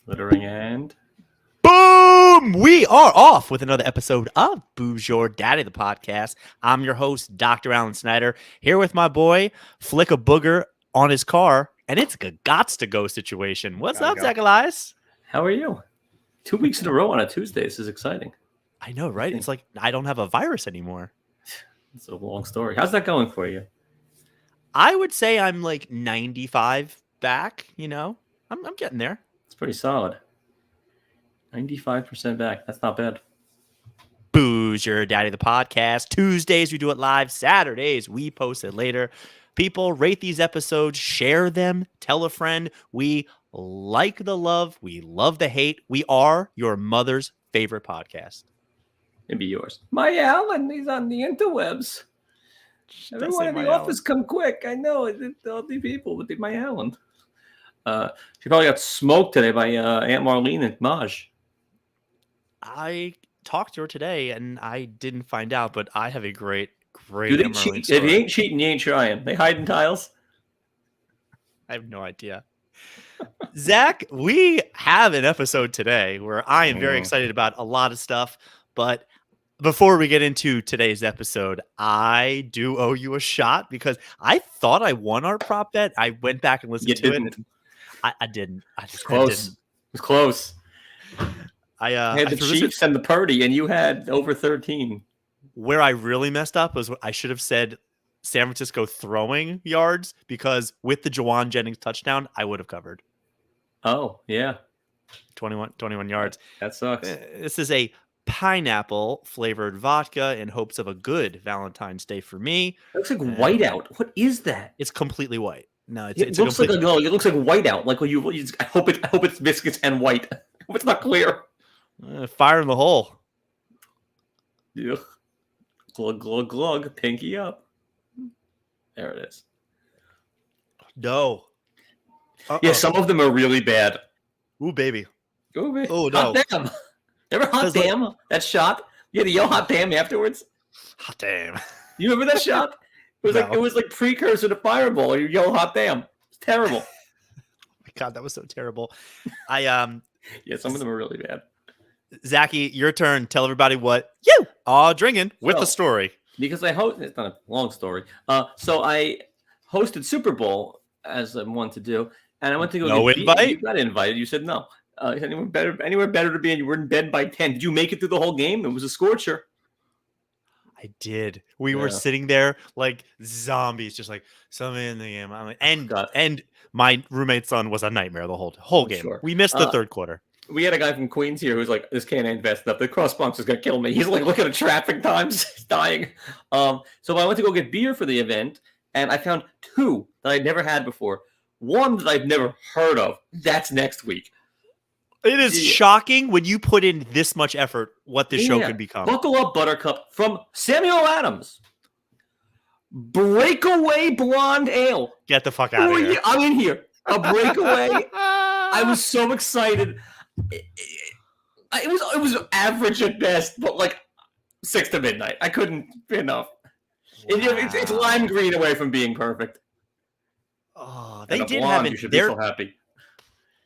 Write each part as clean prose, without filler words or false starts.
Littering and Boom! We are off with another episode of Booze Your Daddy, the podcast. I'm your host, Dr. Alan Snyder, here with my boy, Flick a Booger on his car, and it's a gots-to-go situation. What's up, Zack Elias? how are you? 2 weeks in a row on a Tuesday. This is exciting. I know, right? It's like I don't have a virus anymore. It's a long story. How's that going for you? I would say I'm like 95 back, you know? I'm getting there. It's pretty solid. 95% back. That's not bad. Booze Your Daddy, the podcast. Tuesdays, we do it live. Saturdays, we post it later. People, rate these episodes, share them, tell a friend. We like the love. We love the hate. We are your mother's favorite podcast. Maybe yours. My Alan, he's on the interwebs. Everyone in the office come quick. I know. All the people with my Alan. She probably got smoked today by Aunt Marlene and Maj. I talked to her today, and I didn't find out, but I have a great Do they cheat? If you ain't cheating, you ain't trying. They hide in tiles? I have no idea. Zach, we have an episode today where I am very excited about a lot of stuff, but before we get into today's episode, I do owe you a shot because I thought I won our prop bet. I went back and listened to it. I didn't. It was close. It was close. I had the Chiefs and the Purdy, and you had over 13. Where I really messed up was I should have said San Francisco throwing yards because with the Jawan Jennings touchdown, I would have covered. Oh, yeah. 21 yards. That sucks. This is a pineapple flavored vodka in hopes of a good Valentine's Day for me. It looks like whiteout. What is that? It's completely white. No, it looks like it looks like whiteout. Like when you just, I hope it's biscuits and white. I hope it's not clear. Fire in the hole. Yeah. Glug glug glug. Pinky up. There it is. No. Yeah, some of them are really bad. Ooh, baby. Ooh, baby. Oh, no. Hot damn. Remember hot damn? That shot? You had to yell hot damn afterwards? Hot damn. You remember that shot? It was like precursor to Fireball. You yell hot damn. It's terrible. Oh my God, that was so terrible. Yeah, some of them are really bad. Zachy, your turn. Tell everybody what you are drinking with the story. Because it's not a long story. So I hosted Super Bowl as I wanted to do, and I went to go. No invite? You got invited. You said no. Anywhere better to be, and you were in bed by 10. Did you make it through the whole game? It was a scorcher. I did. We were sitting there like zombies, just like somebody in the game. I'm like, and my roommate's son was a nightmare the whole game. Sure. We missed the third quarter. We had a guy from Queens here who's like, this can't ain't fast enough. The cross bunks is gonna kill me. He's like looking at traffic times, he's dying. So I went to go get beer for the event, and I found two that I'd never had before. One that I've never heard of. That's next week. It is shocking when you put in this much effort what this show can become. Buckle up, Buttercup from Samuel Adams. Breakaway Blonde Ale. Get the fuck out of here. I'm in here. A breakaway. I was so excited. It was average at best, but like 6 to midnight. I couldn't enough. Wow. It's lime green away from being perfect. Oh, they did have it. You should be so happy.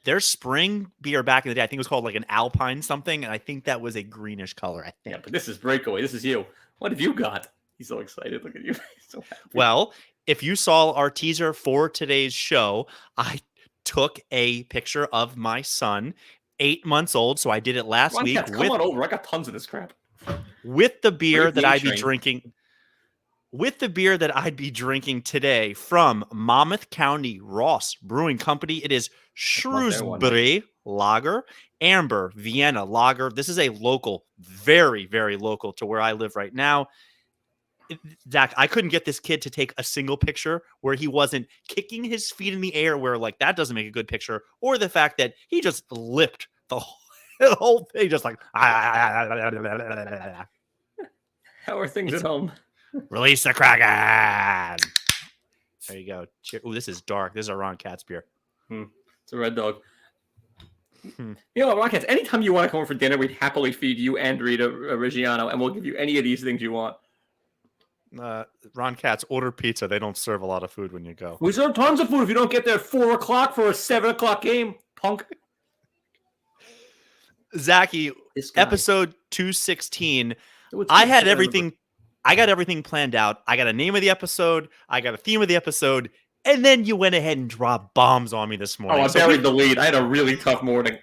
Their spring beer back in the day, I think it was called like an Alpine something, and I think that was a greenish color. I think. Yeah, but this is breakaway. This is you. What have you got? He's so excited. Look at you. He's so happy. Well, if you saw our teaser for today's show, I took a picture of my son, 8 months old. So I did it last week. Come on over. I got tons of this crap. With the beer that I'd be drinking. With the beer that I'd be drinking today from Monmouth County Ross Brewing Company. It is Shrewsbury Lager, Amber Vienna Lager. This is a local, very, very local to where I live right now. Zach, I couldn't get this kid to take a single picture where he wasn't kicking his feet in the air where like that doesn't make a good picture, or the fact that he just lipped the whole thing just like How are things at home? Release the Kraken. There you go. Oh, this is dark. This is a Ron Katz beer. It's a Red Dog. You know, Ron Katz, anytime you want to come over for dinner, we'd happily feed you and Rita Reggiano, and we'll give you any of these things you want. Ron Katz, order pizza. They don't serve a lot of food when you go. We serve tons of food if you don't get there at 4 o'clock for a 7 o'clock game, punk. Zachy, episode 216. I had everything. I got everything planned out. I got a name of the episode. I got a theme of the episode. And then you went ahead and dropped bombs on me this morning. Oh, I buried the lead. I had a really tough morning.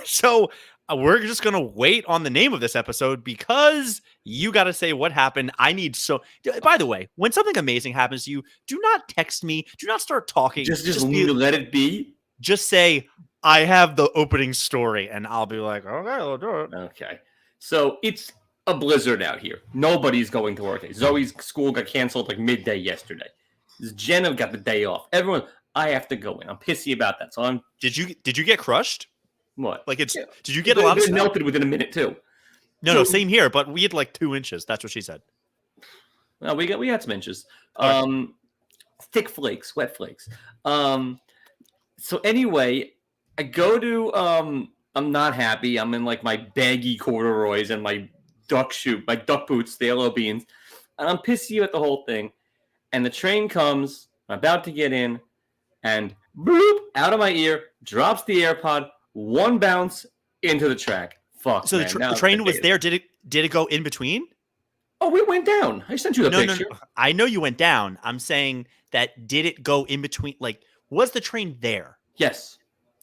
So we're just going to wait on the name of this episode because you got to say what happened. By the way, when something amazing happens to you, do not text me. Do not start talking. Just let it be. Just say, I have the opening story, and I'll be like, okay, I'll do it. Okay. So it's a blizzard out here. Nobody's going to work. Zoe's school got canceled like midday yesterday. Jenna got the day off. Everyone, I have to go in. I'm pissy about that. So Did you get crushed? What? Did you get a lot of snow? Melted within a minute too. No, same here. But we had like 2 inches. That's what she said. No, we had some inches. Thick flakes, wet flakes. So anyway, I go to. I'm not happy. I'm in like my baggy corduroys and my duck boots, the yellow beans, and I'm pissy at the whole thing. And the train comes, I'm about to get in, and boop, out of my ear, drops the AirPod, one bounce into the track. Fuck. So the train was there. Did it go in between? Oh, we went down. I sent you the picture. No. I know you went down. I'm saying that did it go in between? Like, was the train there? Yes.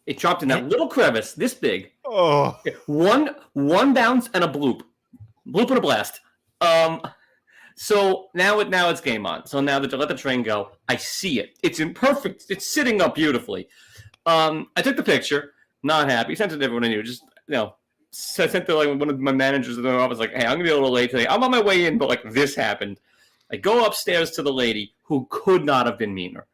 It dropped in that little crevice, this big. Oh. One bounce and a bloop. Bloop and a blast. So now it's game on. So now that to let the train go, I see it. It's imperfect. It's sitting up beautifully. I took the picture. Not happy. Sent it to everyone I knew. Just so I sent to like one of my managers in the office. Like, hey, I'm gonna be a little late today. I'm on my way in, but like this happened. I go upstairs to the lady who could not have been meaner.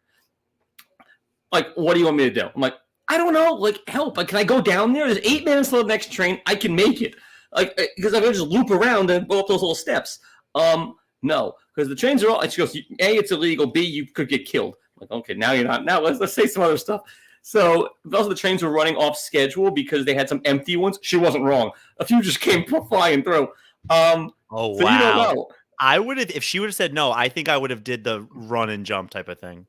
Like, what do you want me to do? I'm like, I don't know. Like, help. Like, can I go down there? There's 8 minutes till the next train. I can make it. Like, because I can just loop around and go up those little steps. No, because the trains are all. She goes, A, it's illegal. B, you could get killed. I'm like, okay, now you're not. Now let's say some other stuff. So also the trains were running off schedule because they had some empty ones. She wasn't wrong. A few just came flying through. Oh so wow! You don't know. I would have if she would have said no. I think I would have did the run and jump type of thing.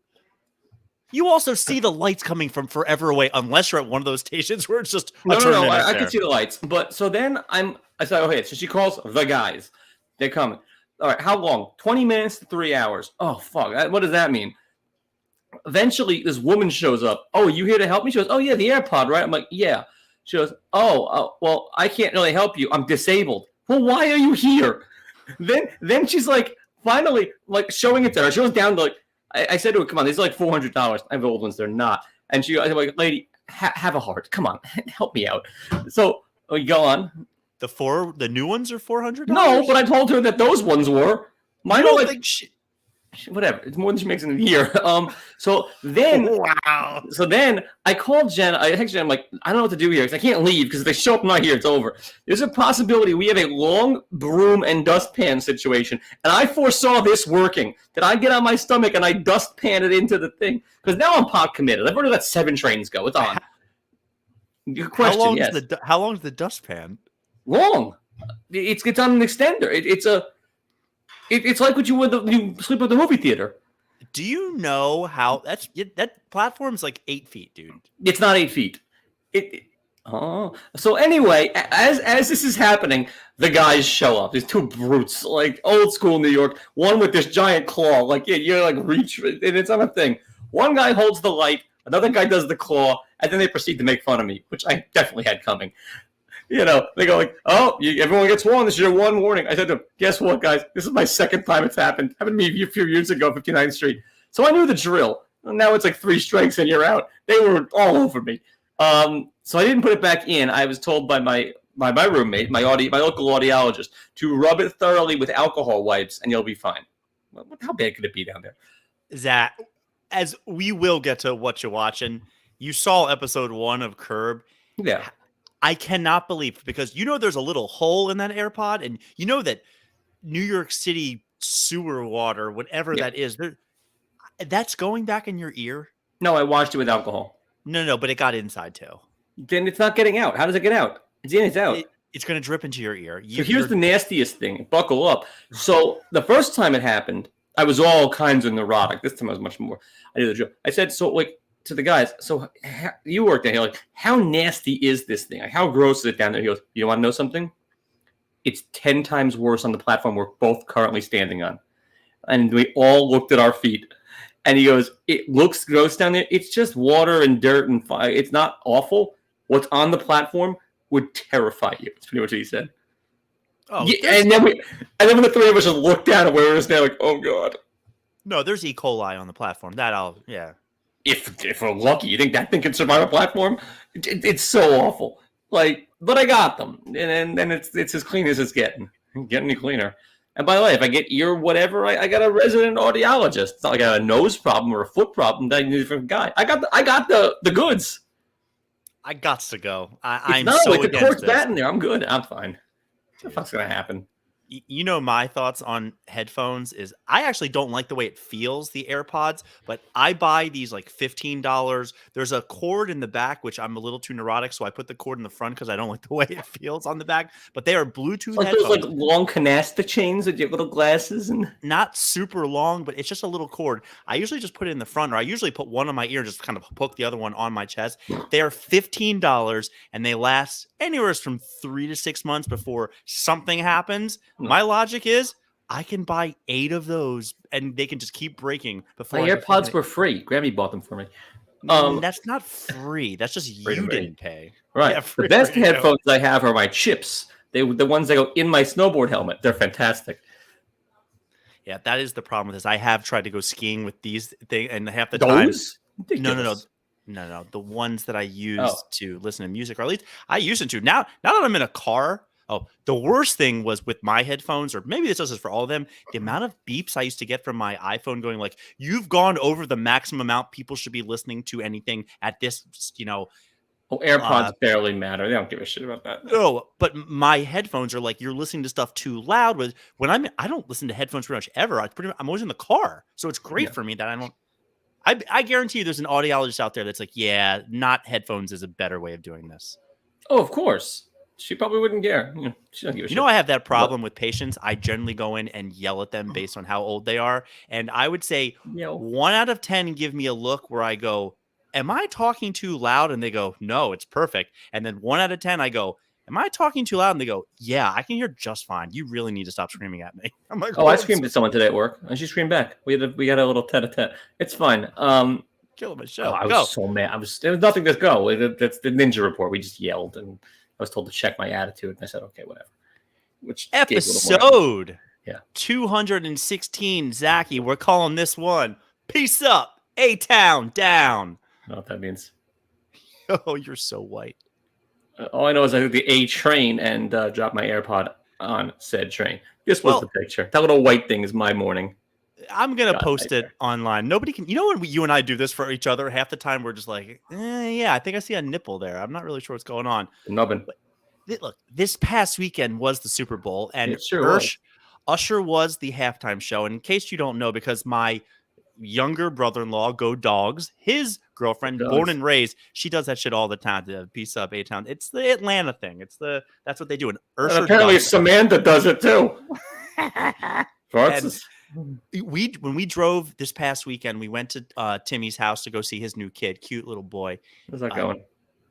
You also see the lights coming from forever away, unless you're at one of those stations where it's just no. I can see the lights, but so then I said, okay. So she calls the guys. They're coming. All right, how long? 20 minutes to 3 hours. Oh, fuck. What does that mean? Eventually, this woman shows up. Oh, you here to help me? She goes, oh, yeah, the AirPod, right? I'm like, yeah. She goes, well, I can't really help you. I'm disabled. Well, why are you here? Then she's like, finally, like, showing it to her. She goes down to, like, I said to her, come on, these are like $400. I have old ones. They're not. And I was like, lady, have a heart. Come on, help me out. So we go on. The new ones are $400? No, but I told her that those ones were. Mine are like whatever. It's more than she makes in a year. So then I called Jen. I texted Jen. I'm like, I don't know what to do here because I can't leave because if they show up not here, it's over. There's a possibility we have a long broom and dustpan situation, and I foresaw this working. That I get on my stomach and I dustpan it into the thing because now I'm pot committed. I've already let 7 trains go. It's on. Good question. How long is the dustpan? Long. It's on an extender. It's like what you sleep at the movie theater. Do you know how that platform's like 8 feet, dude? It's not 8 feet. So anyway, as this is happening, the guys show up. These 2 brutes, like old school New York. One with this giant claw, like you're like reach, and it's on a thing. One guy holds the light, another guy does the claw, and then they proceed to make fun of me, which I definitely had coming. They go like, oh, everyone gets one. This is your one warning. I said to them, guess what, guys? This is my 2nd time it's happened. Happened to me a few years ago, 59th Street. So I knew the drill. Now it's like 3 strikes and you're out. They were all over me. So I didn't put it back in. I was told by my roommate, my local audiologist, to rub it thoroughly with alcohol wipes and you'll be fine. How bad could it be down there? Zach, as we will get to Whatcha Watchin, you saw episode 1 of Curb. Yeah. I cannot believe because there's a little hole in that AirPod, and you know that New York City sewer water, whatever that is, that's going back in your ear. No, I washed it with alcohol. No, but it got inside too. Then it's not getting out. How does it get out? It's in, it's out. It's going to drip into your ear. So here's the nastiest thing. Buckle up. So the first time it happened, I was all kinds of neurotic. This time I was much more. I did the joke. I said, so like, to the guys, so you worked there. Like, how nasty is this thing? Like, how gross is it down there? He goes, you want to know something? It's 10 times worse on the platform we're both currently standing on. And we all looked at our feet. And he goes, it looks gross down there. It's just water and dirt and fire. It's not awful. What's on the platform would terrify you. That's pretty much what he said. Oh, yeah, and then when the three of us just looked down at where we were standing, like, oh god. No, there's E. coli on the platform. If we're lucky, you think that thing can survive a platform? It's so awful. Like, but I got them, and it's as clean as it's getting. Get any cleaner. And by the way, if I get ear whatever, I got a resident audiologist. It's not like I got a nose problem or a foot problem. That I need a different guy. I got the goods. I got to go. I'm not so like the against Quirks this. bat in there. I'm good. I'm fine. What the fuck's gonna happen? You know, my thoughts on headphones is I actually don't like the way it feels, the AirPods, but I buy these like $15. There's a cord in the back, which I'm a little too neurotic, so I put the cord in the front because I don't like the way it feels on the back. But they are Bluetooth like headphones. Those like long canasta chains with your little glasses and not super long, but it's just a little cord. I usually just put it in the front, or I usually put one on my ear and just kind of hook the other one on my chest. They are $15 and they last anywhere from 3 to 6 months before something happens. My logic is I can buy 8 of those and they can just keep breaking before my AirPods were free. Grammy bought them for me. That's not free. That's just you didn't pay. Right. Yeah, the best headphones I have are my chips. The ones that go in my snowboard helmet. They're fantastic. Yeah, that is the problem with this. I have tried to go skiing with these things, and half the Those? time, no. The ones that I use to listen to music, or at least I used them to. Now that I'm in a car. Oh, the worst thing was with my headphones, or maybe this is for all of them, the amount of beeps I used to get from my iPhone going like, you've gone over the maximum amount people should be listening to anything at this, AirPods barely matter. They don't give a shit about that. No, but my headphones are like, you're listening to stuff too loud. I don't listen to headphones pretty much ever. I'm always in the car. So it's great for me that I guarantee you there's an audiologist out there that's like, yeah, not headphones is a better way of doing this. Oh, of course. She probably wouldn't care. She don't give a shit. I have that problem with patients. I generally go in and yell at them based on how old they are. And I would say 1 out of 10 give me a look where I go, am I talking too loud? And they go, no, it's perfect. And then 1 out of 10, I go, am I talking too loud? And they go, yeah, I can hear just fine. You really need to stop screaming at me. I'm like, I screamed at someone today at work, and she screamed back. We got a little tete-a-tete. It's fine. Killing my show. I was so mad. There was nothing to go. That's the ninja report. We just yelled, and I was told to check my attitude, and I said, okay, whatever. Which episode 216, Zachy. We're calling this one Peace Up, A-Town Down. I don't know what that means. Oh, you're so white. All I know is I took the A train and dropped my AirPod on said train. This was the picture. That little white thing is my morning. I'm going to post it online. Nobody can... when you and I do this for each other, half the time we're just like, yeah, I think I see a nipple there. I'm not really sure what's going on. Nubbin. Look, this past weekend was the Super Bowl, and Usher was the halftime show. And in case you don't know, because my younger brother-in-law, go Dogs, his girlfriend, born and raised, she does that shit all the time. The Peace Up, A-Town. It's the Atlanta thing. That's what they do. And apparently Samantha does it too. When we drove this past weekend, we went to Timmy's house to go see his new kid, cute little boy. How's that going?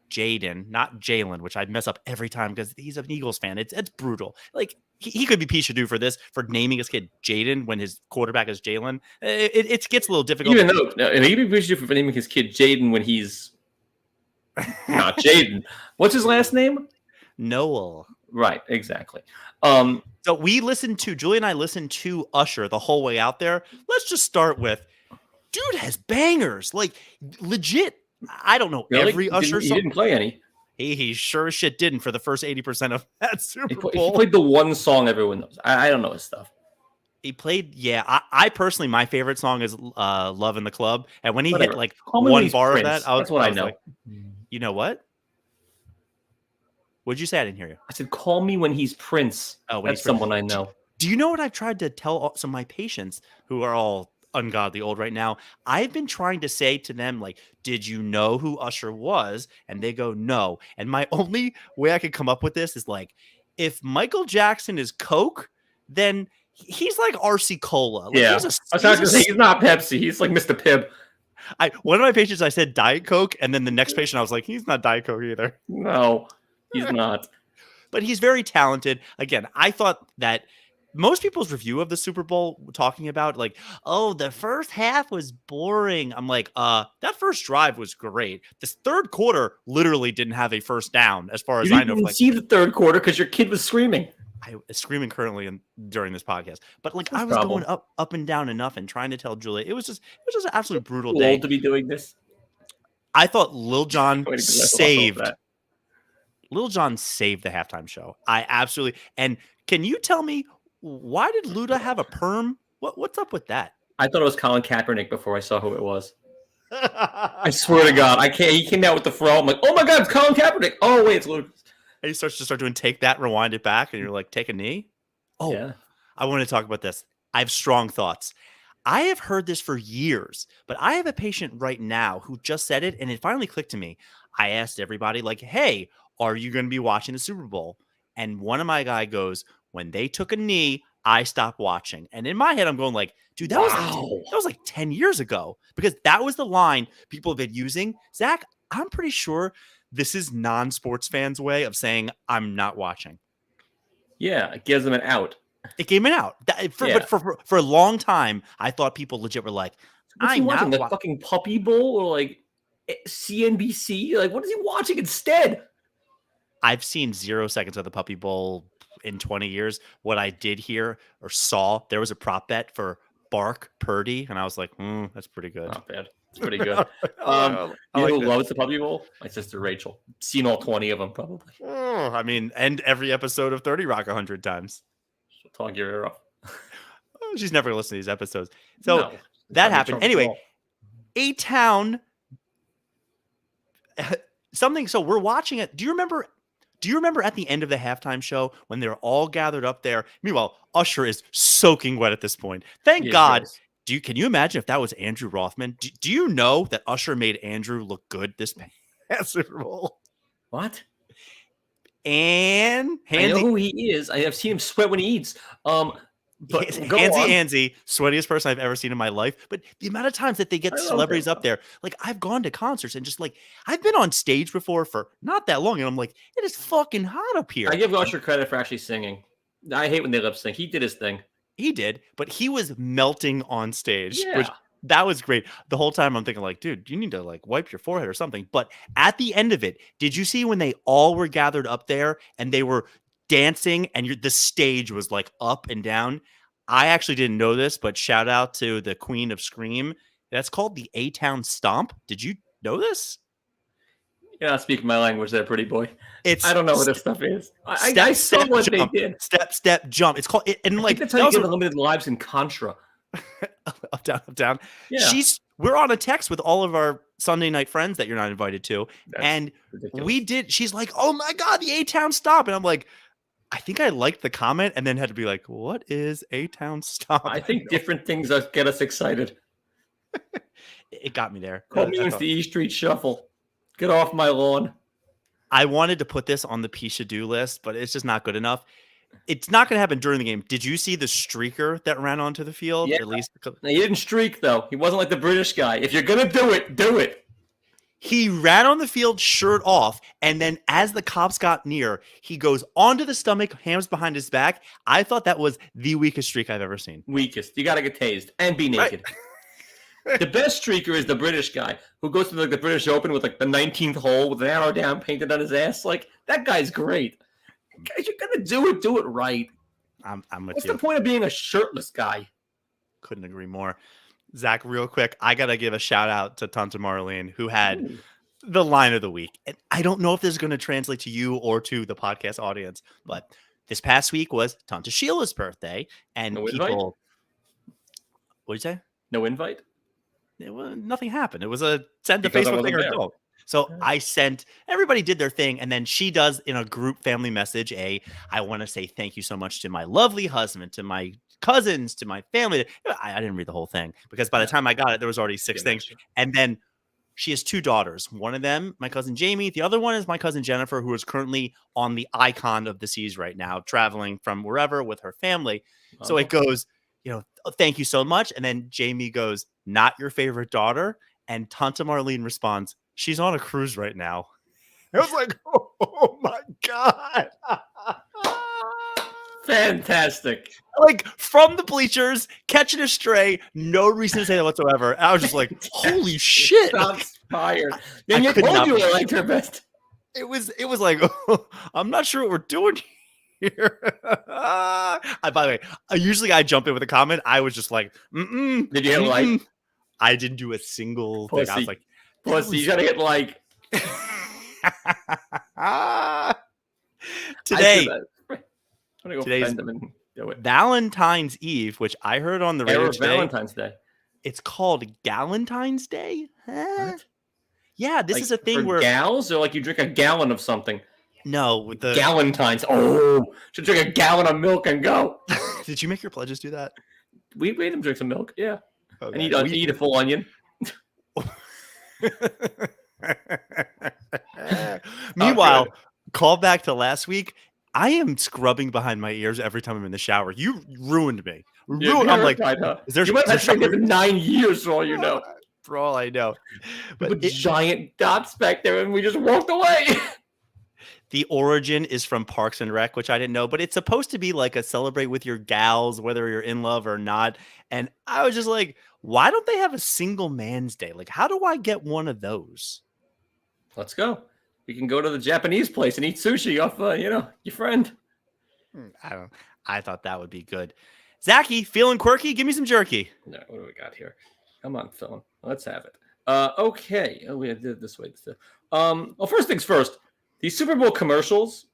Jaden, not Jalen, which I mess up every time because he's an Eagles fan. It's brutal. Like he could be Pishadoo for naming his kid Jaden when his quarterback is Jalen. It gets a little difficult. Even though he could be Pishadoo for naming his kid Jaden when he's not Jaden. What's his last name? Noel. Right, exactly. So Julie and I listened to Usher the whole way out there. Let's just start with, dude has bangers, like legit. I don't know every Usher song. He didn't play any. He sure as shit didn't for the first 80% of that Super Bowl. He played the one song everyone knows. I don't know his stuff. He played, I personally, my favorite song is Love in the Club. And when he hit like one bar of that, that's what I know. Like, you know what? What'd you say? I didn't hear you. I said, call me when he's Prince. Oh, that's someone I know. Do you know what I've tried to tell some of my patients who are all ungodly old right now? I've been trying to say to them, like, did you know who Usher was? And they go, no. And my only way I could come up with this is like, if Michael Jackson is Coke, then he's like RC Cola. Like, he's not Pepsi. He's like Mr. Pibb. One of my patients, I said Diet Coke, and then the next patient, I was like, he's not Diet Coke either. No, he's not. But he's very talented. Again, I thought that most people's review of the Super Bowl talking about like, oh, the first half was boring. I'm like, that first drive was great. This third quarter literally didn't have a first down, as far as I know. You didn't see the third quarter because your kid was screaming. I was screaming currently during this podcast, but like I was going up and down enough and trying to tell Julia, it was just an absolute brutal day. Old to be doing this. I thought Lil Jon saved the halftime show. I absolutely. And can you tell me, why did Luda have a perm? What's up with that? I thought it was Colin Kaepernick before I saw who it was. I swear to God, I can't. He came out with the fro. I'm like, oh my God, it's Colin Kaepernick. Oh wait, it's Luda. And he starts doing take that, rewind it back, and you're like, take a knee. Oh, yeah. I want to talk about this. I have strong thoughts. I have heard this for years, but I have a patient right now who just said it, and it finally clicked to me. I asked everybody, like, hey, are you going to be watching the Super Bowl? And one of my guy goes, when they took a knee, I stopped watching. And in my head, I'm going like, dude, that was like 10 years ago, because that was the line people have been using. Zach, I'm pretty sure this is non-sports fans' way of saying I'm not watching. Yeah, it gives them an out. It gave him an out. But for a long time, I thought people legit were like, "I'm watching the fucking Puppy Bowl or like CNBC. Like, what is he watching instead?" I've seen 0 seconds of the Puppy Bowl in 20 years. What I did hear or saw, there was a prop bet for Bark Purdy, and I was like, that's pretty good. Not bad. It's pretty good. You know who loves the Puppy Bowl? My sister Rachel. Seen all 20 of them, probably. Oh, I mean, and every episode of 30 Rock 100 times. She'll talk your ear off. She's never going to listen to these episodes. So that happened. Anyway, A-Town. Something. So we're watching it. Do you remember at the end of the halftime show when they're all gathered up there? Meanwhile, Usher is soaking wet at this point. Thank God. Gross. Can you imagine if that was Andrew Rothman? Do you know that Usher made Andrew look good this past Super Bowl? What? And I know who he is. I have seen him sweat when he eats. But Handsy, sweatiest person I've ever seen in my life. But the amount of times that they get celebrities up there, like I've gone to concerts and just like I've been on stage before for not that long, and I'm like, it is fucking hot up here. I give Usher credit for actually singing. I hate when they lip sync. He did his thing. He did, but he was melting on stage, which that was great. The whole time I'm thinking like, dude, you need to like wipe your forehead or something. But at the end of it, did you see when they all were gathered up there and they were dancing and the stage was like up and down? I actually didn't know this, but shout out to the Queen of Scream. That's called the A-Town Stomp. Did you know this? You're not speaking my language there, pretty boy. I don't know what this stuff is. I saw what they did. Step, jump. It's called it, and like that's how you get unlimited lives in Contra. Up, down, up, down. Yeah. We're on a text with all of our Sunday night friends that you're not invited to. That's and ridiculous. She's like, oh my God, the A-Town Stomp. And I'm like, I think I liked the comment and then had to be like, what is A-Town Stomp? I think different things get us excited. It got me there. Call me the E Street Shuffle. Get off my lawn. I wanted to put this on the Pishadoo list, but it's just not good enough. It's not going to happen during the game. Did you see the streaker that ran onto the field? Yeah. At least he didn't streak, though. He wasn't like the British guy. If you're going to do it, do it. He ran on the field, shirt off, and then as the cops got near, he goes onto the stomach, hands behind his back. I thought that was the weakest streak I've ever seen. Weakest. You got to get tased and be naked. Right. The best streaker is the British guy who goes to the British Open with like the 19th hole with an arrow down painted on his ass. Like that guy's great. Guys, you're gonna do it right. I'm with you. What's the point of being a shirtless guy? Couldn't agree more. Zach, real quick, I gotta give a shout out to Tanta Marlene, who had the line of the week. And I don't know if this is going to translate to you or to the podcast audience, but this past week was Tanta Sheila's birthday, and no people. Invite? What'd you say? No invite. Nothing happened. It was a send the Facebook thing or don't. So I sent, everybody did their thing. And then she does in a group family message, I want to say thank you so much to my lovely husband, to my cousins, to my family. I didn't read the whole thing because by the time I got it, there was already 6 things. And then she has 2 daughters. One of them, my cousin Jamie. The other one is my cousin Jennifer, who is currently on the Icon of the Seas right now, traveling from wherever with her family. So it goes, thank you so much. And then Jamie goes, not your favorite daughter. And Tanta Marlene responds, she's on a cruise right now. I was like, oh my God. Fantastic. Like from the bleachers, catching a stray, no reason to say that whatsoever. I was just like, holy shit. Shots fired. And you told you I liked her best. It was like, I'm not sure what we're doing here. By the way, usually I jump in with a comment. I was just like, Did you hit like? I didn't do a single Pussy. thing. I was like, pussy, you gotta hit like. Today. I'm gonna go offend them and do it. Valentine's Eve, which I heard on the radio today. Valentine's Day. It's called Galentine's Day. What? Yeah, this is a thing where gals, or like you drink a gallon of something. No, with the Galentine's. Oh, should drink a gallon of milk and go. Did you make your pledges do that? We made him drink some milk. Yeah, okay. And eat a full onion. Meanwhile, call back to last week. I am scrubbing behind my ears every time I'm in the shower. You ruined me. I'm like, you might have been there for 9 years for all you know. For all I know. But giant dots back there, and we just walked away. The origin is from Parks and Rec, which I didn't know, but it's supposed to be like a celebrate with your gals, whether you're in love or not. And I was just like, why don't they have a single man's day? Like, how do I get one of those? Let's go. We can go to the Japanese place and eat sushi off, your friend. I thought that would be good. Zachy, feeling quirky? Give me some jerky. No, what do we got here? Come on, Phil. Let's have it. Okay. Oh, we did it this way. Well, first things first. These Super Bowl commercials,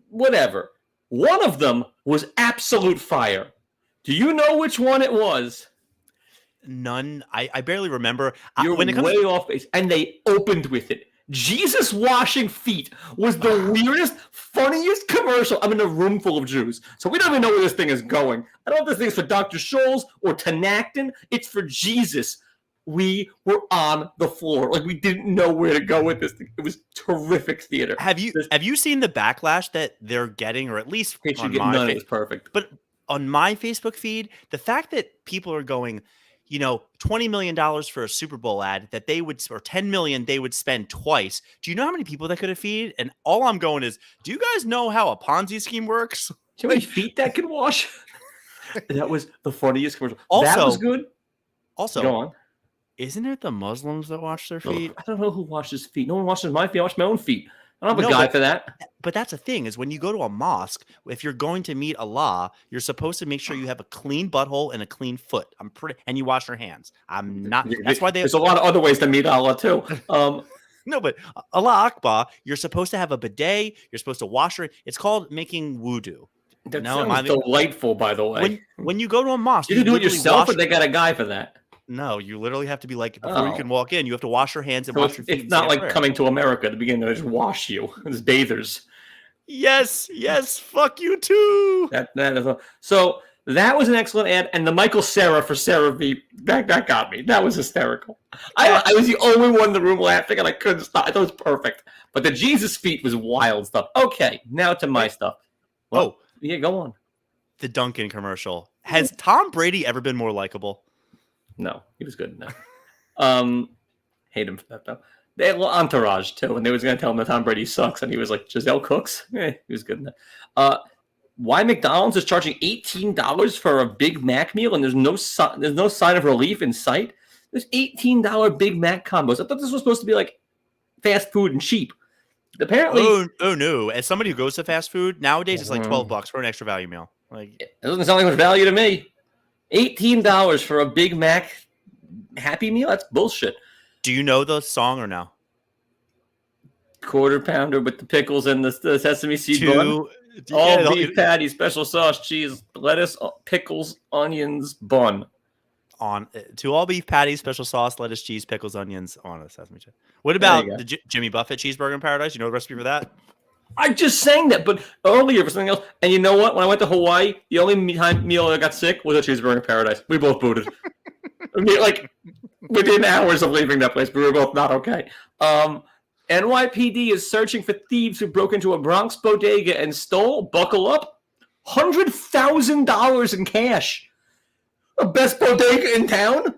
whatever. One of them was absolute fire. Do you know which one it was? None. I barely remember. You're way off base. And they opened with it. Jesus washing feet was the weirdest, funniest commercial. I'm in a room full of Jews, so we don't even know where this thing is going. I don't know if this thing is for Dr. Scholl's or Tenactin. It's for Jesus. We were on the floor. Like, we didn't know where to go with this thing. It was terrific theater. Have you seen the backlash that they're getting, or at least on my none, it was perfect. But on my Facebook feed, the fact that people are going, $20 million for a Super Bowl ad that they would, or $10 million they would spend twice. Do you know how many people that could have feed? And all I'm going is, do you guys know how a Ponzi scheme works? Do you know how many feet that can wash? That was the funniest commercial. Also, that was good. Also, go on. Isn't it the Muslims that wash their feet? I don't know who washes feet. No one washes my feet. I wash my own feet. I don't have a guy for that. But that's the thing, is when you go to a mosque, if you're going to meet Allah, you're supposed to make sure you have a clean butthole and a clean foot. And you wash your hands. I'm not. That's why there's a lot of other ways to meet Allah too. No, but Allah Akbar, you're supposed to have a bidet. You're supposed to wash your. It's called making wudu. That sounds delightful, by the way. When you go to a mosque, you do it yourself, or they got a guy for that? No, you literally have to be like, before you can walk in, you have to wash your hands and wash your feet. It's not like coming to America at the beginning. They just wash you as bathers. Yes, fuck you too. So that was an excellent ad, and the Michael Cera for Sarah V, that got me. That was hysterical. I was the only one in the room laughing, and I couldn't stop. I thought it was perfect. But the Jesus feet was wild stuff. Okay, now to my stuff. Well, yeah, go on. The Dunkin' commercial. Has Tom Brady ever been more likable? No, he was good enough. Hate him for that, though. They had a little entourage, too, and they was going to tell him that Tom Brady sucks, and he was like, Giselle Cooks? He was good enough. Why McDonald's is charging $18 for a Big Mac meal, and there's no sign of relief in sight? There's $18 Big Mac combos. I thought this was supposed to be, like, fast food and cheap. Apparently... Oh, no. As somebody who goes to fast food, nowadays it's like $12 for an extra value meal. Like, it doesn't sound like much value to me. $18 for a Big Mac Happy Meal? That's bullshit. Do you know the song or no? Quarter pounder with the pickles and the sesame seed bun. All beef patty, special sauce, cheese, lettuce, pickles, onions, bun. To all beef patties, special sauce, lettuce, cheese, pickles, onions on a sesame seed. What about the Jimmy Buffett cheeseburger in paradise? You know the recipe for that? I just sang that, but earlier for something else. And you know what? When I went to Hawaii, the only meal I got sick was a cheeseburger in paradise. We both booted. I mean, like, within hours of leaving that place, we were both not okay. NYPD is searching for thieves who broke into a Bronx bodega and stole, buckle up, $100,000 in cash. The best bodega in town?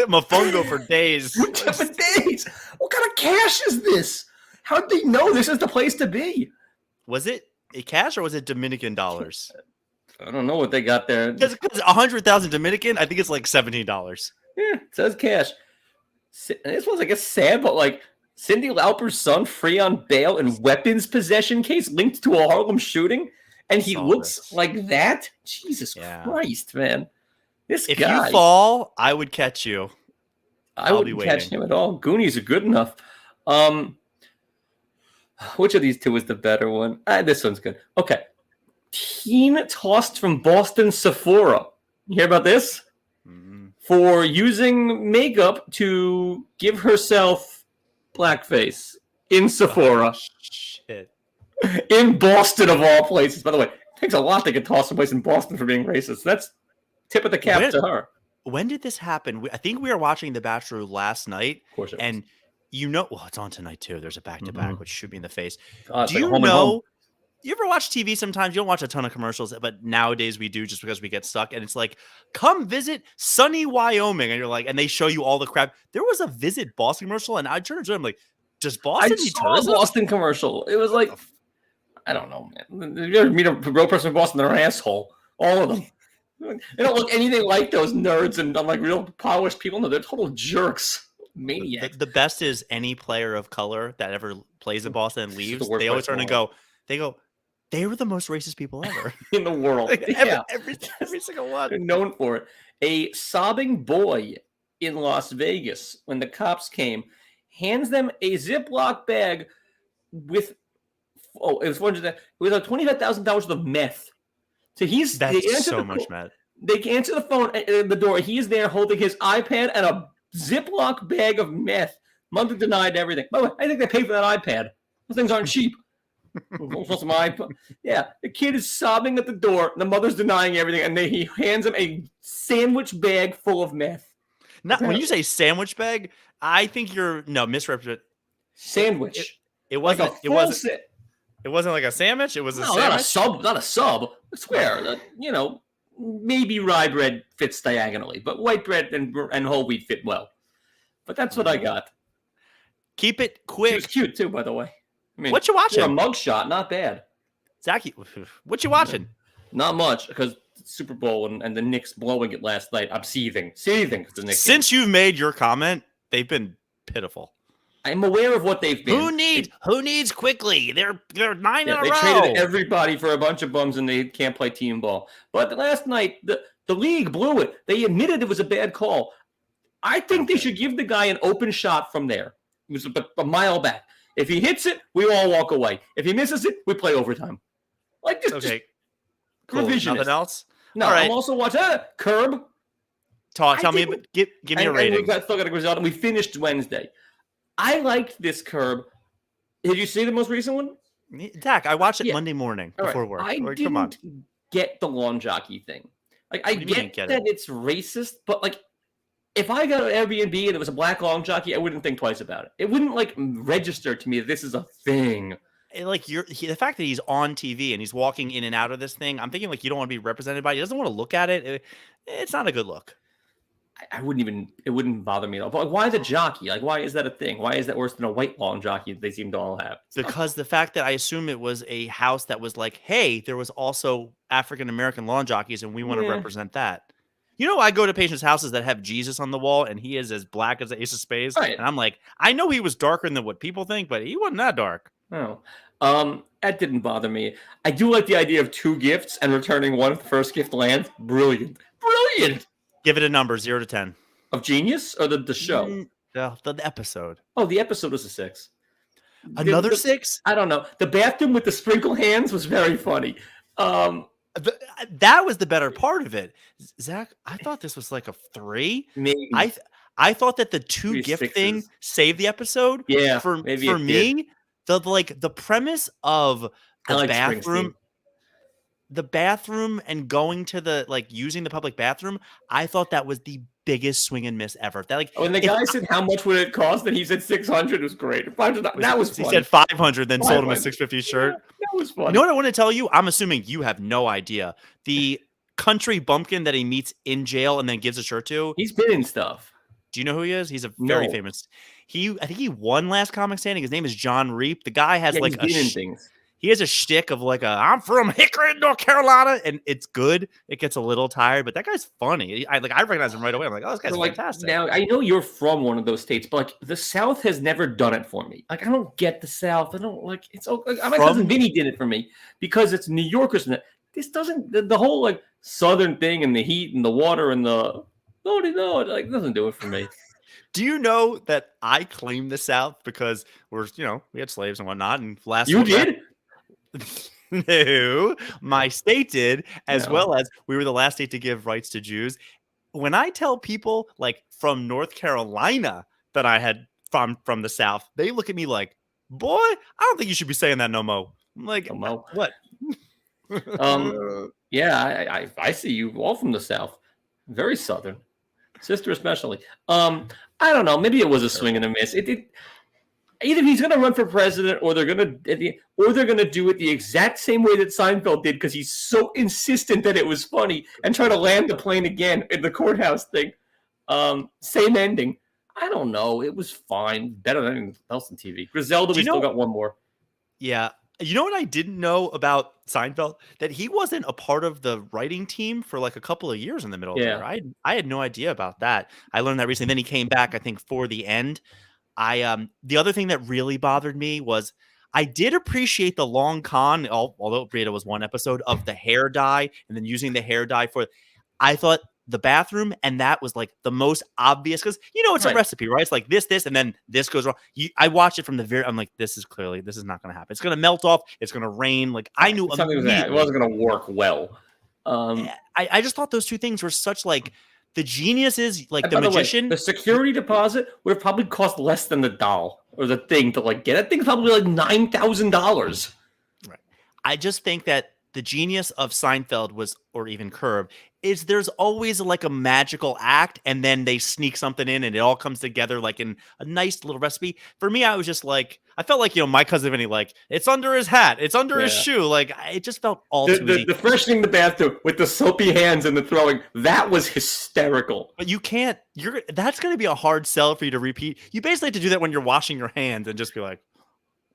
Mofongo for days. For days. What kind of cash is this? How did they know this is the place to be? Was it a cash or was it Dominican dollars? I don't know what they got there. Because 100,000 Dominican, I think it's like $17. Yeah, it says cash. This one's, I guess, sad, but like Cyndi Lauper's son free on bail in weapons possession case linked to a Harlem shooting, and he looks like that. Jesus Christ, man! This if guy. You fall, I would catch you. I wouldn't catch him at all. Goonies are good enough. Which of these two is the better one? This one's good. Okay. Teen tossed from Boston Sephora. You hear about this? For using makeup to give herself blackface in Sephora. Oh, shit. In Boston, of all places. By the way, it takes a lot to get tossed someplace in Boston for being racist. That's tip of the cap to her. When did this happen? I think we were watching The Bachelor last night. Of course it was. And it's on tonight too. There's a back-to-back, which shoot me in the face. Do you know... You ever watch TV sometimes? You don't watch a ton of commercials, but nowadays we do just because we get stuck. And it's like, come visit sunny Wyoming. And you're like, and they show you all the crap. There was a Visit Boston commercial, and I turned to him like, does Boston need tourism? I saw a Boston commercial. It was like, I don't know, man. You ever meet a real person in Boston? They're an asshole. All of them. They don't look anything like those nerds and like real polished people. No, they're total jerks. Maniacs. The best is any player of color that ever plays in Boston and leaves. They always turn and go, they were the most racist people ever in the world. Every single one. They're known for it. A sobbing boy in Las Vegas, when the cops came, hands them a Ziploc bag with it was like $25,000 worth of meth. So that's so much meth. They answer the phone at the door. He's there holding his iPad and a Ziploc bag of meth. Mother denied everything. By the way, I think they paid for that iPad. Those things aren't cheap. Yeah, the kid is sobbing at the door. The mother's denying everything, and he hands him a sandwich bag full of meth. Not when you say sandwich bag, I think you're misrepresent. Sandwich. It wasn't. It wasn't like a sandwich. It was a sandwich. Not a sub. I swear that maybe rye bread fits diagonally, but white bread and whole wheat fit well. But that's what I got. Keep it quick. She was cute too, by the way. I mean, what you watching? For a mugshot, not bad. Zack, what you watching? Not much, because Super Bowl and the Knicks blowing it last night. I'm seething. The Knicks. Since you've made your comment, they've been pitiful. I'm aware of what they've been. Who needs quickly? They're 9 in a row. They traded everybody for a bunch of bums, and they can't play team ball. But last night, the league blew it. They admitted it was a bad call. I think they should give the guy an open shot from there. It was a mile back. If he hits it, we all walk away. If he misses it, we play overtime. Like this. Okay. Cool. Nothing else? No, all right. I'm also watching Curb. Tell me, give me a rating. We still got a result, and we finished Wednesday. I liked this Curb. Did you see the most recent one? Zack, I watched it Monday morning before work. I didn't get the lawn jockey thing. Like, I get that it's racist, but like, if I got an Airbnb and it was a black lawn jockey, I wouldn't think twice about it. It wouldn't like register to me that this is a thing. Like the fact that he's on TV and he's walking in and out of this thing, I'm thinking like you don't want to be represented by it. He doesn't want to look at it. It's not a good look. I wouldn't even. It wouldn't bother me at all. But like, why the jockey? Like, why is that a thing? Why is that worse than a white lawn jockey that they seem to all have? Because the fact that I assume it was a house that was like, hey, there was also African American lawn jockeys, and we want to represent that. I go to patients' houses that have Jesus on the wall, and he is as black as the Ace of Spades. Right. And I'm like, I know he was darker than what people think, but he wasn't that dark. No. That didn't bother me. I do like the idea of 2 gifts and returning one if the first gift lands. Brilliant. Give it a number, 0 to 10. Of genius or the show? The episode. Oh, the episode was a 6. Another 6? I don't know. The bathroom with the sprinkle hands was very funny. That was the better part of it. Zack, I thought this was like a 3. Maybe. I thought that the 2 gift thing saved the episode. Yeah. For me, the premise of the bathroom and going to using the public bathroom, I thought that was the biggest swing and miss ever. That when the guy said how much would it cost, and he said 600, was great. That was funny. He said 500, then sold him a 650 shirt. Yeah, that was funny. You know what I want to tell you? I'm assuming you have no idea. The country bumpkin that he meets in jail and then gives a shirt to. He's been in stuff. Do you know who he is? He's a very famous. I think he won Last Comic Standing. His name is John Reap. The guy has like he's been in things. He has a shtick of like I'm from Hickory, North Carolina, and it's good. It gets a little tired, but that guy's funny. I recognize him right away. I'm like, oh, this guy's fantastic. Now I know you're from one of those states, but like the South has never done it for me. Like I don't get the South. I don't like it's. My cousin Vinny did it for me because it's New Yorkers. And this doesn't the whole like Southern thing and the heat and the water and the like doesn't do it for me. Do you know that I claim the South because we had slaves and whatnot, and you did. No, my state did, as well as we were the last state to give rights to Jews. When I tell people like from North Carolina that I had from the South, they look at me like, boy, I don't think you should be saying that no mo. I'm like, no. What? Yeah, I see you all from the South. Very Southern. Sister especially. I don't know. Maybe it was a swing and a miss. Either he's going to run for president, or they're going to do it the exact same way that Seinfeld did because he's so insistent that it was funny and try to land the plane again in the courthouse thing. Same ending. I don't know. It was fine. Better than anything else on TV. Griselda, we still got one more. Yeah. You know what I didn't know about Seinfeld? That he wasn't a part of the writing team for like a couple of years in the middle of there. I had no idea about that. I learned that recently. Then he came back, I think, for the end. The other thing that really bothered me was I did appreciate the long con, although it was one episode, of the hair dye and then using the hair dye I thought the bathroom, and that was like the most obvious because it's a recipe, right? It's like this, and then this goes wrong. I watched it from the I'm like, this is not going to happen. It's going to melt off. It's going to rain. Like I knew immediately it wasn't going to work well. I just thought those two things were such like. The genius is like the magician. The security deposit would have probably cost less than the doll or the thing to like get. That thing's probably like $9,000. Right. I just think that the genius of Seinfeld or even Curb, is there's always like a magical act, and then they sneak something in, and it all comes together like in a nice little recipe. For me, I was just like, I felt like my cousin Vinny, like it's under his hat, it's under his shoe, like it just felt all too easy. The freshening the bathroom with the soapy hands and the throwing, that was hysterical. But you can't. That's going to be a hard sell for you to repeat. You basically have to do that when you're washing your hands and just be like.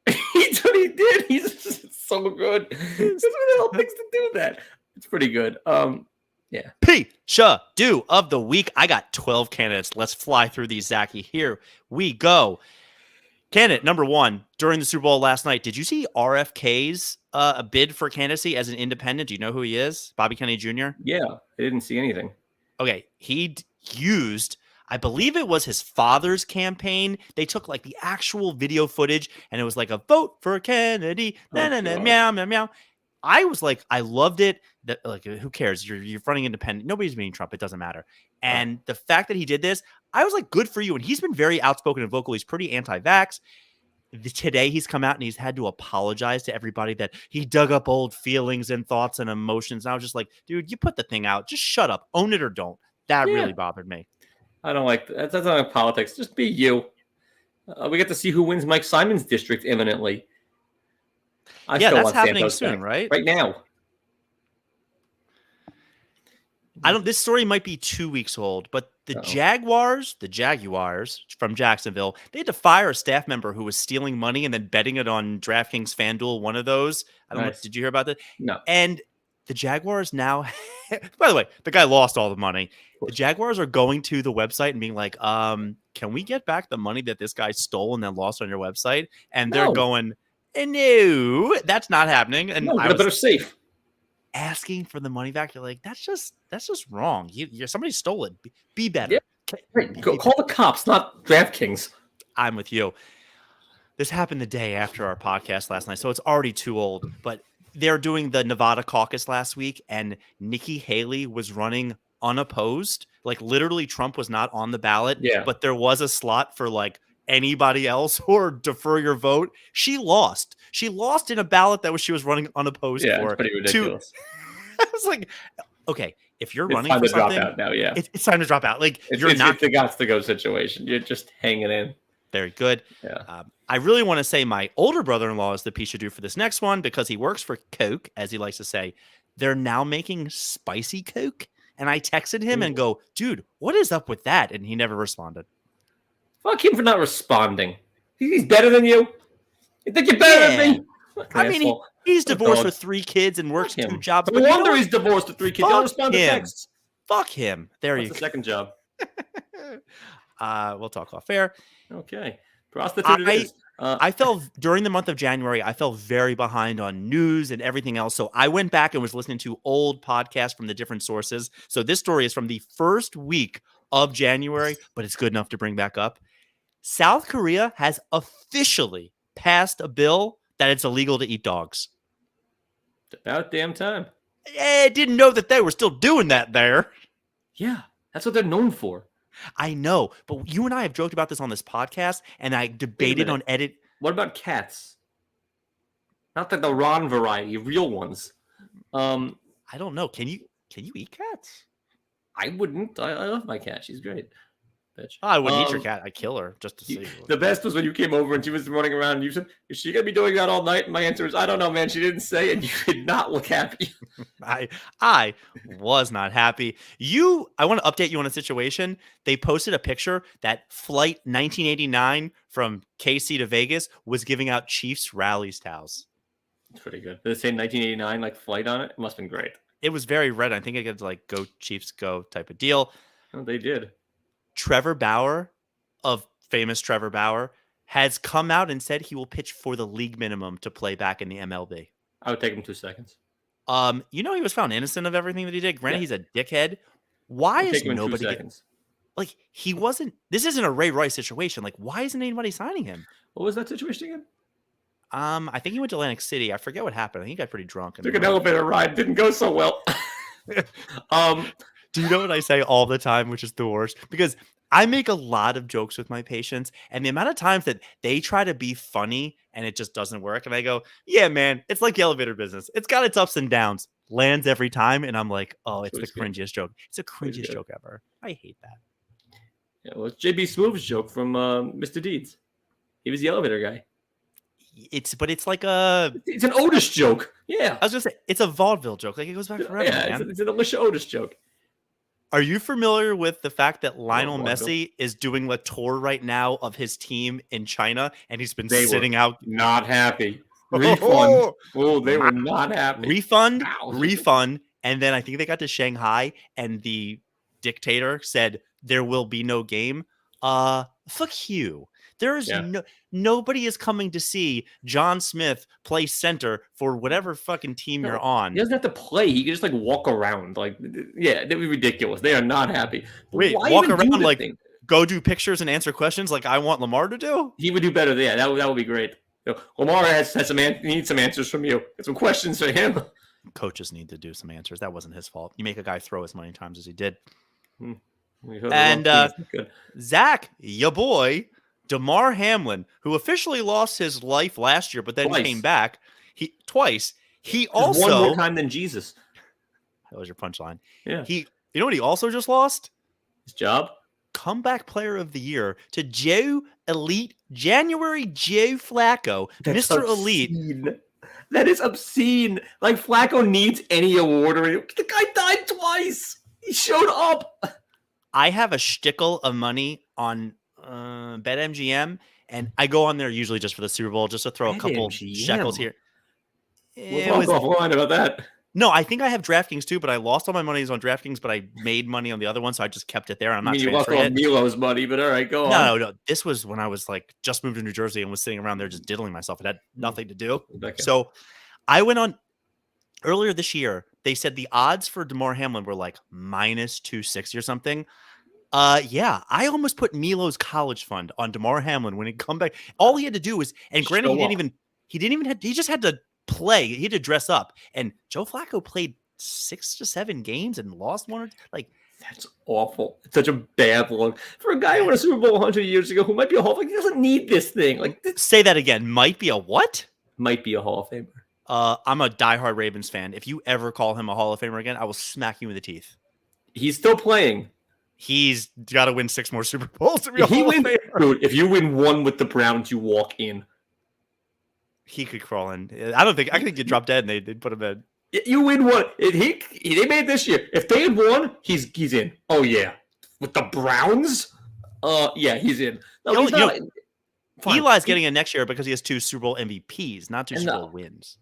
That's what he did. He's so good. That's what the hell thinks to do that. It's pretty good. Yeah. Pishadoo of the week. I got 12 candidates. Let's fly through these, Zachy. Here we go. Candidate number 1 during the Super Bowl last night. Did you see RFK's a bid for candidacy as an independent? Do you know who he is? Bobby Kennedy Jr.? Yeah, I didn't see anything. Okay, he used, I believe it was his father's campaign. They took like the actual video footage, and it was like a vote for Kennedy. Meow, meow, meow. I was like, I loved it. Like, who cares? You're running independent. Nobody's beating Trump. It doesn't matter. And the fact that he did this, I was like, good for you. And he's been very outspoken and vocal. He's pretty anti-vax. Today, he's come out and he's had to apologize to everybody that he dug up old feelings and thoughts and emotions. And I was just like, dude, you put the thing out. Just shut up. Own it or don't. That really bothered me. I don't like that. That's not like politics. Just be you. We get to see who wins Mike Simon's district imminently. That's happening soon, right? Right now. This story might be 2 weeks old, but the Jaguars from Jacksonville, they had to fire a staff member who was stealing money and then betting it on DraftKings, FanDuel, one of those. I don't know. Did you hear about that? No. And the Jaguars now, by the way, the guy lost all the money. The Jaguars are going to the website and being like, can we get back the money that this guy stole and then lost on your website? And they're going, no, that's not happening. And I was better safe. Asking for the money back. You're like, that's just wrong. Somebody stole it. Be better. Yeah. Right. Call the cops, not DraftKings. I'm with you. This happened the day after our podcast last night, so it's already too old. But they're doing the Nevada caucus last week, and Nikki Haley was running unopposed. Like literally, Trump was not on the ballot. Yeah. But there was a slot for like anybody else or defer your vote. She lost. She lost in a ballot that she was running unopposed for. It's pretty ridiculous. I was like, okay, if you're running for something, drop out now, it's time to drop out. Like it's the gots to go situation. You're just hanging in. Very good. Yeah. I really want to say my older brother-in-law is the Pishadoo for this next one because he works for Coke, as he likes to say. they're now making spicy Coke. And I texted him and go, dude, what is up with that? And he never responded. Fuck him for not responding. He's better than you. You think you're better than me? I mean, he's divorced with 3 kids and works 2 jobs. No wonder he's divorced with 3 kids. Don't respond to texts. Fuck him. There you go. What's the second job? We'll talk off air. Okay. Prostitute it is. I felt during the month of January, I felt very behind on news and everything else. So I went back and was listening to old podcasts from the different sources. So this story is from the first week of January, but it's good enough to bring back up. South Korea has officially passed a bill that it's illegal to eat dogs. It's about damn time. I didn't know that they were still doing that there. Yeah, that's what they're known for. I know, but you and I have joked about this on this podcast, and I debated on edit. What about cats? Not the Ron variety, real ones. I don't know. Can you eat cats? I wouldn't. I love my cat. She's great. Bitch. I wouldn't eat your cat. I'd kill her just to see. The best was when you came over and she was running around and you said, is she going to be doing that all night? And my answer is, I don't know, man. She didn't say, and you did not look happy. I was not happy. I want to update you on a situation. They posted a picture that Flight 1989 from KC to Vegas was giving out Chiefs Rallies towels. It's pretty good. Did it say 1989 like flight on it? It must have been great. It was very red. I think it gets like go Chiefs go type of deal. Oh, they did. Trevor Bauer of famous Trevor Bauer has come out and said he will pitch for the league minimum to play back in the MLB. I would take him 2 seconds. He was found innocent of everything that he did. Granted, he's a dickhead. Why is nobody like he wasn't? This isn't a Ray Rice situation. Like, why isn't anybody signing him? What was that situation again? I think he went to Atlantic City. I forget what happened. I think he got pretty drunk. Took an elevator ride. Didn't go so well. Do you know what I say all the time, which is the worst? Because I make a lot of jokes with my patients, and the amount of times that they try to be funny and it just doesn't work. And I go, yeah, man, it's like the elevator business. It's got its ups and downs. Lands every time. And I'm like, oh, it's the cringiest joke. It's the cringiest joke ever. I hate that. Yeah, well, it's JB Smooth's joke from Mr. Deeds. He was the elevator guy. It's like it's an Otis joke. Yeah. I was gonna say it's a vaudeville joke. Like it goes back forever. Yeah, man. It's an Alicia Otis joke. Are you familiar with the fact that Lionel Messi is doing a tour right now of his team in China, and he's been sitting out? Not happy. Refund. Oh, they were not happy. Refund. And then I think they got to Shanghai, and the dictator said there will be no game. Fuck you. There is nobody is coming to see John Smith play center for whatever fucking team you're on. He doesn't have to play. He can just like walk around. Like, yeah, that'd be ridiculous. They are not happy. Wait, walk around like go do pictures and answer questions like I want Lamar to do? He would do better. Yeah, that would be great. Lamar has some needs some answers from you. Got some questions for him. Coaches need to do some answers. That wasn't his fault. You make a guy throw as many times as he did. And Zack, your boy, Damar Hamlin, who officially lost his life last year, but then came back twice. He also one more time than Jesus. That was your punchline. Yeah. You know what he also just lost? His job. Comeback player of the year to January Joe Flacco, That's Mr. obscene. Elite. That is obscene. Like Flacco needs any award or the guy died twice. He showed up. I have a shtickle of money on BetMGM, and I go on there usually just for the Super Bowl, just to throw a couple shekels here. We'll talk offline about that. No, I think I have DraftKings too, but I lost all my money on DraftKings, but I made money on the other one, so I just kept it there. I'm not transferring it. You lost all Milo's money, but all right, go on. No. This was when I was like just moved to New Jersey and was sitting around there just diddling myself. It had nothing to do. So I went on earlier this year. They said the odds for Damar Hamlin were like minus 260 or something. Yeah, I almost put Milo's college fund on Damar Hamlin when he come back. All he had to do was, and granted, he just had to play. He had to dress up. And Joe Flacco played 6 to 7 games and lost one. That's awful. It's such a bad look for a guy who won a Super Bowl 100 years ago who might be a Hall of Famer. He doesn't need this thing. Say that again. Might be a what? Might be a Hall of Famer. I'm a diehard Ravens fan. If you ever call him a Hall of Famer again, I will smack you in the teeth. He's still playing. He's got to win 6 more Super Bowls to be a Hall of Famer. Dude, if you win one with the Browns, you walk in. He could crawl in. I think you drop dead and they'd put him in. You win one. They made it this year. If they had won, he's in. Oh yeah, with the Browns. Yeah, he's in. No, he's not. Eli's getting in next year because he has 2 Super Bowl MVPs, not 2 Super Bowl wins.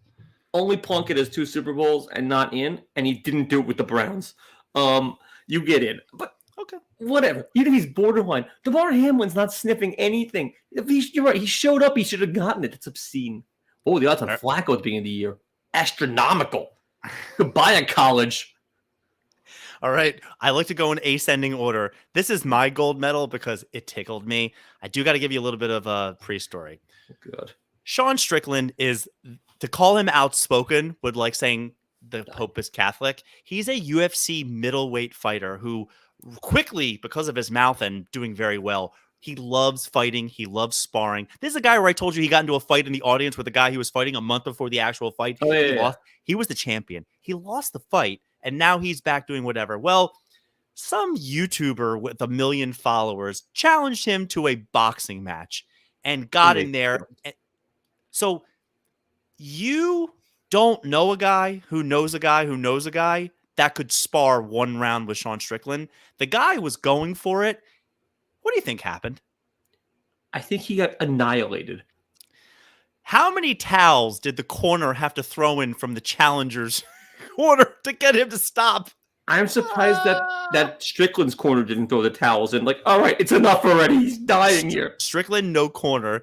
Only Plunkett has 2 Super Bowls and not in, and he didn't do it with the Browns. You get in, but okay, whatever. Even if he's borderline, DeMar Hamlin's not sniffing anything. You're right. He showed up. He should have gotten it. It's obscene. Oh, the odds on Flacco at the beginning of the year, astronomical. Goodbye at college. All right. I like to go in ascending order. This is my gold medal because it tickled me. I do got to give you a little bit of a pre-story. Good. Sean Strickland is, to call him outspoken, would like saying the Pope is Catholic. He's a UFC middleweight fighter who quickly, because of his mouth and doing very well, he loves fighting. He loves sparring. This is a guy where I told you he got into a fight in the audience with a guy he was fighting a month before the actual fight. He was the champion. He lost the fight, and now he's back doing whatever. Well, some YouTuber with 1 million followers challenged him to a boxing match and got in there. So you don't know a guy who knows a guy who knows a guy that could spar 1 round with Sean Strickland. The guy was going for it. What do you think happened? I think he got annihilated. How many towels did the corner have to throw in from the challenger's corner to get him to stop? I'm surprised that Strickland's corner didn't throw the towels in. Like, all right, it's enough already. He's dying here. Strickland, no corner.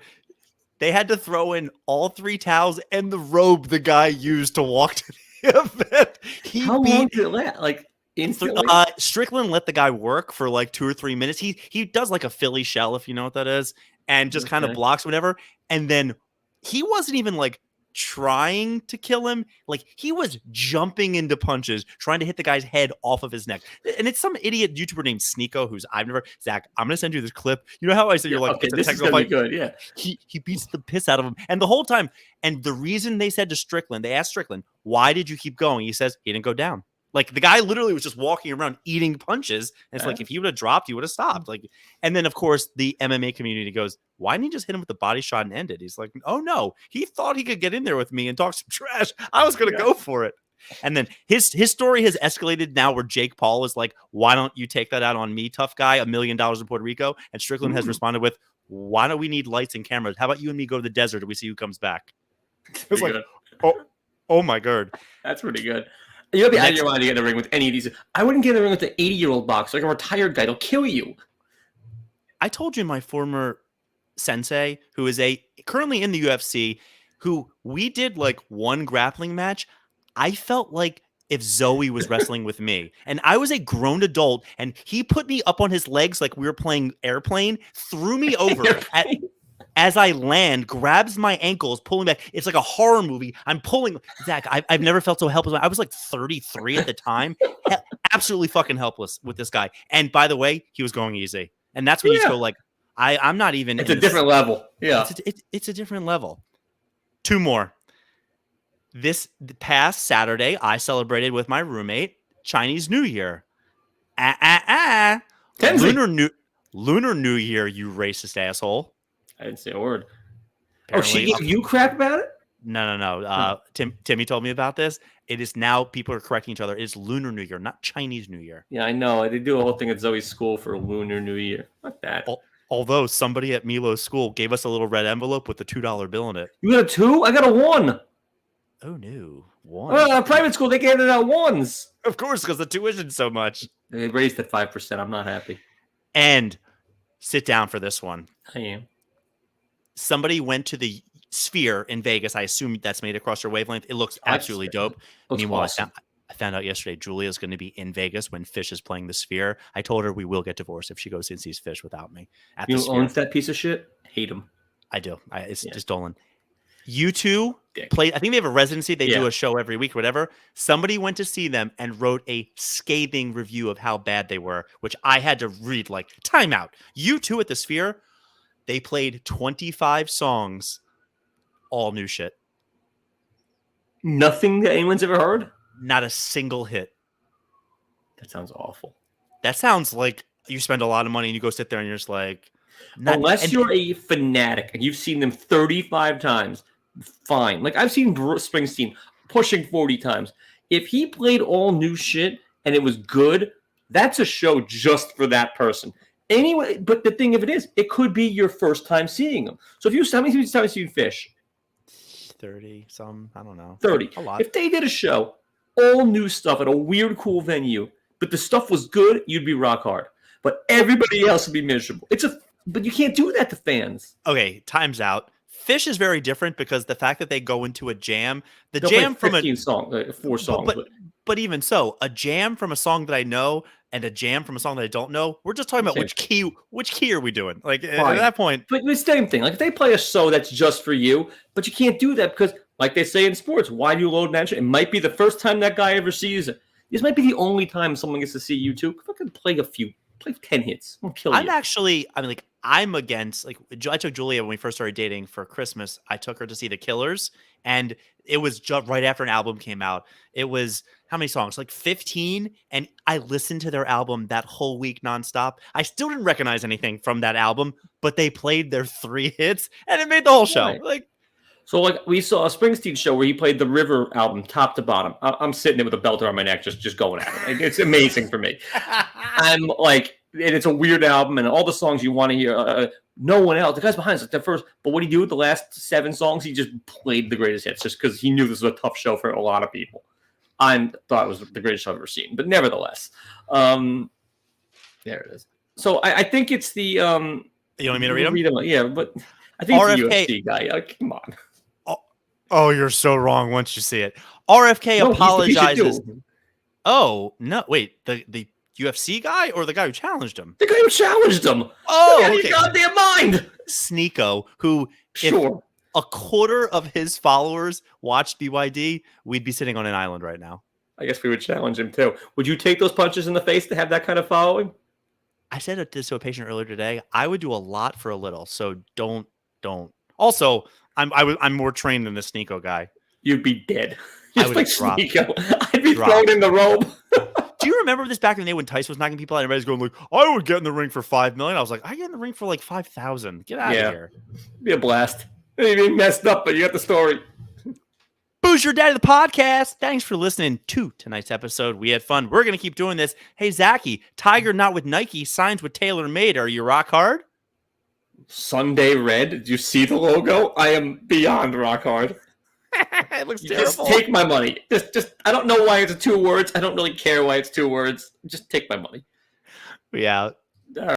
They had to throw in all 3 towels and the robe the guy used to walk to the event. How long did it last? Like, instantly? Strickland let the guy work for like 2 or 3 minutes. He does like a Philly shell, if you know what that is, and just kind of blocks whatever. And then he wasn't even like trying to kill him. Like, he was jumping into punches, trying to hit the guy's head off of his neck. And it's some idiot YouTuber named Sneeko, who's Zach, I'm going to send you this clip. You know how I said you're like, okay, this is going to be good, yeah. He beats the piss out of him. And the whole time, and the reason they said to Strickland, they asked Strickland, why did you keep going? He says, he didn't go down. Like, the guy literally was just walking around eating punches. And it's like, if he would have dropped, he would have stopped. Like, and then, of course, the MMA community goes, why didn't he just hit him with the body shot and end it? He's like, oh, no. He thought he could get in there with me and talk some trash. I was going to go for it. And then his story has escalated now where Jake Paul is like, why don't you take that out on me, tough guy, $1 million in Puerto Rico? And Strickland has responded with, why don't we need lights and cameras? How about you and me go to the desert and we see who comes back? It was like, oh my God. That's pretty good. You'll be out of your mind to get in the ring with any of these. I wouldn't get in the ring with an 80-year-old boxer, like a retired guy. They'll kill you. I told you my former sensei, who is currently in the UFC, who we did like 1 grappling match. I felt like if Zoe was wrestling with me, and I was a grown adult, and he put me up on his legs like we were playing airplane, threw me over as I land, grabs my ankles, pulling back. It's like a horror movie. I'm pulling. Zach, I've never felt so helpless. I was like 33 at the time. Absolutely fucking helpless with this guy. And by the way, he was going easy. And that's when you just go like, I'm not even. It's a different level. Yeah. It's a different level. 2 more. This past Saturday, I celebrated with my roommate Chinese New Year. Lunar New Year, you racist asshole. I didn't say a word. Apparently, she gave you crap about it? No. Timmy told me about this. It is now, people are correcting each other. It is Lunar New Year, not Chinese New Year. Yeah, I know. They do a whole thing at Zoe's school for Lunar New Year. Fuck that. Although somebody at Milo's school gave us a little red envelope with a $2 bill in it. You got a 2? I got a 1. Oh, no. 1. Private school, they gave it out 1s. Of course, because the tuition's so much. They raised it 5%. I'm not happy. And sit down for this one. I am. Somebody went to the Sphere in Vegas. I assume that's made across your wavelength. It looks absolutely dope. Meanwhile, awesome. I found out yesterday Julia's going to be in Vegas when Fish is playing the Sphere. I told her we will get divorced if she goes and sees Fish without me. You owns that piece of shit? Hate him. I do. It's just Dolan. You two play. I think they have a residency. They do a show every week, or whatever. Somebody went to see them and wrote a scathing review of how bad they were, which I had to read like, time out. U2 at the Sphere, they played 25 songs, all new shit. Nothing that anyone's ever heard? Not a single hit. That sounds awful. That sounds like you spend a lot of money and you go sit there and you're just like... Unless you're a fanatic and you've seen them 35 times, fine. Like, I've seen Bruce Springsteen pushing 40 times. If he played all new shit and it was good, that's a show just for that person. Anyway, but the thing of it is, it could be your first time seeing him. So how many times have you seen Fish? 30, some, I don't know. 30. A lot. If they did a show, all new stuff at a weird, cool venue, but the stuff was good, you'd be rock hard. But everybody else would be miserable. But you can't do that to fans. Okay, time's out. Fish is very different because the fact that they go into a jam, They'll jam play from 15 songs, 4 songs. But even so, a jam from a song that I know and a jam from a song that I don't know, we're just talking about which key are we doing? Like at that point. But it's the same thing. Like if they play a show that's just for you, but you can't do that because, like they say in sports, why do you load that shit? It might be the first time that guy ever sees it. This might be the only time someone gets to see you too. Fucking play 10 hits. I'll kill you. I'm against, like, I took Julia when we first started dating for Christmas. I took her to see The Killers, and it was just right after an album came out. It was, how many songs? Like 15, and I listened to their album that whole week nonstop. I still didn't recognize anything from that album, but they played their 3 hits, and it made the whole show. Right. So we saw a Springsteen show where he played the River album top to bottom. I'm sitting there with a belt around my neck, just going at it. It's amazing for me. I'm like, and it's a weird album, and all the songs you want to hear. No one else. The guys behind us, like the first. But what he do with the last 7 songs? He just played the greatest hits, just because he knew this was a tough show for a lot of people. I thought it was the greatest show I've ever seen, but nevertheless, there it is. So I think it's the. You want me to read them? Yeah, but I think RFK, it's the UFC guy. Come on. Oh, you're so wrong once you see it. RFK apologizes. Oh, no. Wait, the UFC guy or the guy who challenged him? The guy who challenged him. Oh, okay. Your goddamn mind. Sneeko, who, sure. If a quarter of his followers watched BYD, we'd be sitting on an island right now. I guess we would challenge him too. Would you take those punches in the face to have that kind of following? I said this to a patient earlier today. I would do a lot for a little, so don't. Also, I'm more trained than the Sneeko guy. You'd be dead. Just like Sneeko. I'd be thrown in the robe. Do you remember this back in the day when Tyson was knocking people out? Everybody's going like, I would get in the ring for $5 million. I was like, I get in the ring for like 5,000. Get out of here. It'd be a blast. It'd be messed up, but you got the story. Booze Your Daddy, the podcast. Thanks for listening to tonight's episode. We had fun. We're going to keep doing this. Hey, Zachy, Tiger not with Nike, signs with TaylorMade. Are you rock hard? Sunday Red. Did you see the logo? I am beyond rock hard. It looks terrible. Just take my money. Just I don't know why it's 2 words. I don't really care why it's 2 words. Just take my money. We out.